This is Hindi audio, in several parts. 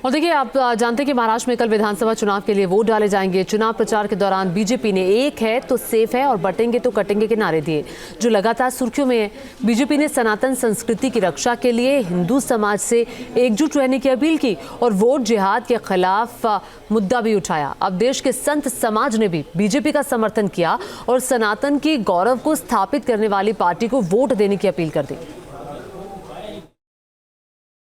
और देखिए, आप जानते हैं कि महाराष्ट्र में कल विधानसभा चुनाव के लिए वोट डाले जाएंगे। चुनाव प्रचार के दौरान बीजेपी ने एक है तो सेफ है और बटेंगे तो कटेंगे के नारे दिए, जो लगातार सुर्खियों में है। बीजेपी ने सनातन संस्कृति की रक्षा के लिए हिंदू समाज से एकजुट रहने की अपील की और वोट जिहाद के खिलाफ मुद्दा भी उठाया। अब देश के संत समाज ने भी बीजेपी का समर्थन किया और सनातन की गौरव को स्थापित करने वाली पार्टी को वोट देने की अपील कर दी।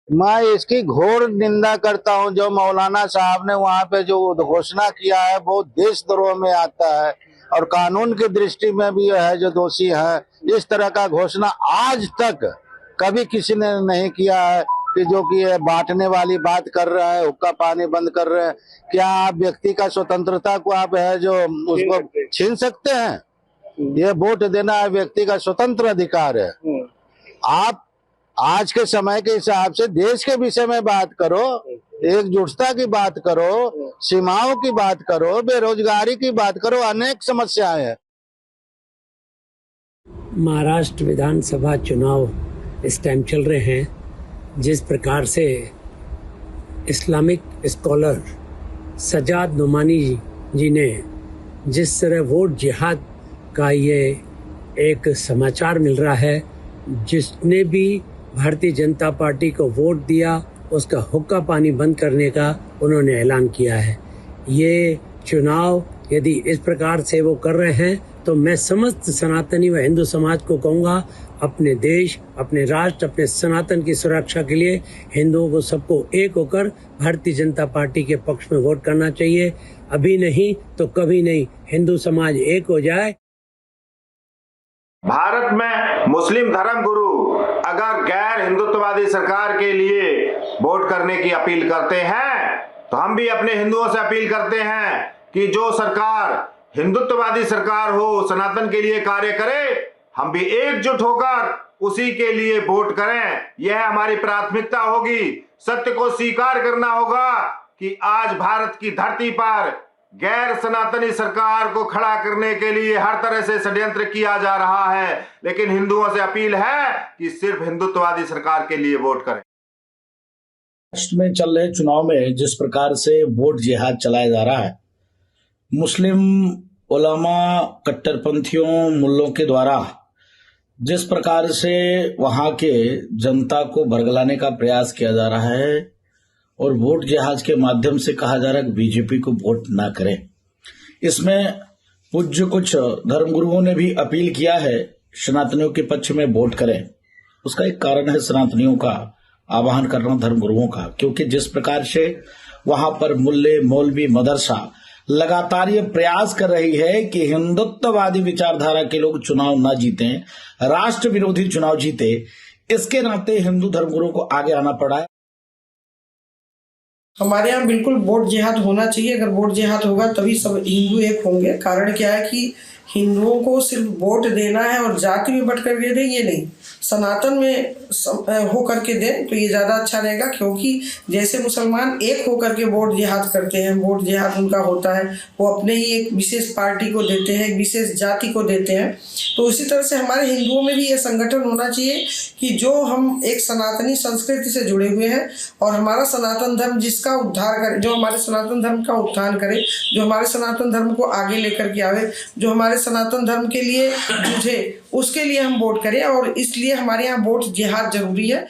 मैं इसकी घोर निंदा करता हूं। जो मौलाना साहब ने वहां पे जो घोषणा किया है वो देशद्रोह में आता है और कानून की दृष्टि में भी है जो दोषी है। इस तरह का घोषणा आज तक कभी किसी ने नहीं किया है कि जो कि बांटने वाली बात कर रहा है, हुक्का पानी बंद कर रहे हैं। क्या आप व्यक्ति का स्वतंत्रता को आप है जो उसको छीन सकते हैं? ये वोट देना है व्यक्ति का स्वतंत्र अधिकार है। आप आज के समय के हिसाब से देश के विषय में बात करो, एकजुटता की बात करो, सीमाओं की बात करो, बेरोजगारी की बात करो, अनेक समस्याएं हैं। महाराष्ट्र विधानसभा चुनाव इस टाइम चल रहे हैं। जिस प्रकार से इस्लामिक स्कॉलर सजाद नुमानी जी ने जिस तरह वोट जिहाद का ये एक समाचार मिल रहा है, जिसने भी भारतीय जनता पार्टी को वोट दिया उसका हुक्का पानी बंद करने का उन्होंने ऐलान किया है। ये चुनाव यदि इस प्रकार से वो कर रहे हैं तो मैं समस्त सनातनी व हिंदू समाज को कहूँगा, अपने देश, अपने राष्ट्र, अपने सनातन की सुरक्षा के लिए हिंदुओं को सबको एक होकर भारतीय जनता पार्टी के पक्ष में वोट करना चाहिए। अभी नहीं तो कभी नहीं, हिंदू समाज एक हो जाए। भारत में मुस्लिम धर्मगुरु अगर गैर हिंदुत्ववादी सरकार के लिए वोट करने की अपील करते हैं तो हम भी अपने हिंदुओं से अपील करते हैं कि जो सरकार हिंदुत्ववादी सरकार हो, सनातन के लिए कार्य करे, हम भी एकजुट होकर उसी के लिए वोट करें। यह हमारी प्राथमिकता होगी। सत्य को स्वीकार करना होगा कि आज भारत की धरती पर गैर सनातनी सरकार को खड़ा करने के लिए हर तरह से षड्यंत्र किया जा रहा है, लेकिन हिंदुओं से अपील है कि सिर्फ हिंदुत्ववादी सरकार के लिए वोट करें। महाराष्ट्र में चल रहे चुनाव में जिस प्रकार से वोट जिहाद चलाया जा रहा है, मुस्लिम उलमा कट्टरपंथियों मुल्लों के द्वारा जिस प्रकार से वहां के जनता को बरगलाने का प्रयास किया जा रहा है और वोट जिहाद के माध्यम से कहा जा रहा है कि बीजेपी को वोट ना करें, इसमें पूज्य कुछ धर्मगुरुओं ने भी अपील किया है सनातनियों के पक्ष में वोट करें। उसका एक कारण है सनातनियों का आह्वान करना धर्मगुरुओं का, क्योंकि जिस प्रकार से वहां पर मुल्ले मौलवी मदरसा लगातार ये प्रयास कर रही है कि हिंदुत्ववादी विचारधारा के लोग चुनाव ना जीते, राष्ट्र विरोधी चुनाव जीते, इसके नाते हिंदू धर्मगुरुओं को आगे आना पड़ा है। हमारे यहाँ बिल्कुल वोट जिहाद होना चाहिए। अगर वोट जिहाद होगा तभी सब हिंदू एक होंगे। कारण क्या है कि हिंदुओं को सिर्फ वोट देना है और जाति में बट करके दें, ये नहीं, सनातन में हो करके दें तो ये ज़्यादा अच्छा रहेगा। क्योंकि जैसे मुसलमान एक हो करके वोट जिहाद करते हैं, वोट जिहाद उनका होता है, वो अपने ही एक विशेष पार्टी को देते हैं, एक विशेष जाति को देते हैं। तो उसी तरह से हमारे हिंदुओं में भी ये संगठन होना चाहिए कि जो हम एक सनातनी संस्कृति से जुड़े हुए हैं और हमारा सनातन धर्म जिसका उद्धार करे, जो हमारे सनातन धर्म का उत्थान करे, जो हमारे सनातन धर्म को आगे लेकर के आवे, जो हमारे सनातन धर्म के लिए जूझे, उसके लिए हम वोट करें। और इसलिए हमारे यहाँ वोट जिहाद जरूरी है।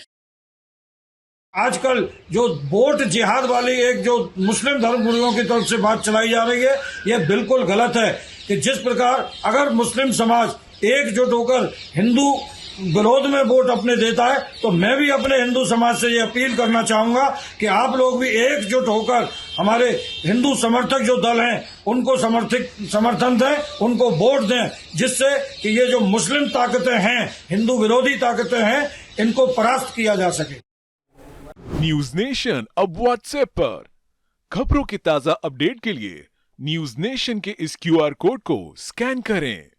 आजकल जो वोट जिहाद वाली एक जो मुस्लिम धर्मगुरुओं की तरफ से बात चलाई जा रही है, यह बिल्कुल गलत है। कि जिस प्रकार अगर मुस्लिम समाज एकजुट होकर हिंदू विरोध में वोट अपने देता है, तो मैं भी अपने हिंदू समाज से ये अपील करना चाहूंगा कि आप लोग भी एकजुट होकर हमारे हिंदू समर्थक जो दल हैं उनको समर्थन दें, उनको वोट दें, जिससे कि ये जो मुस्लिम ताकतें हैं, हिंदू विरोधी ताकतें हैं, इनको परास्त किया जा सके। न्यूज नेशन अब व्हाट्सएप पर खबरों की ताजा अपडेट के लिए न्यूज नेशन के इस QR कोड को स्कैन करें।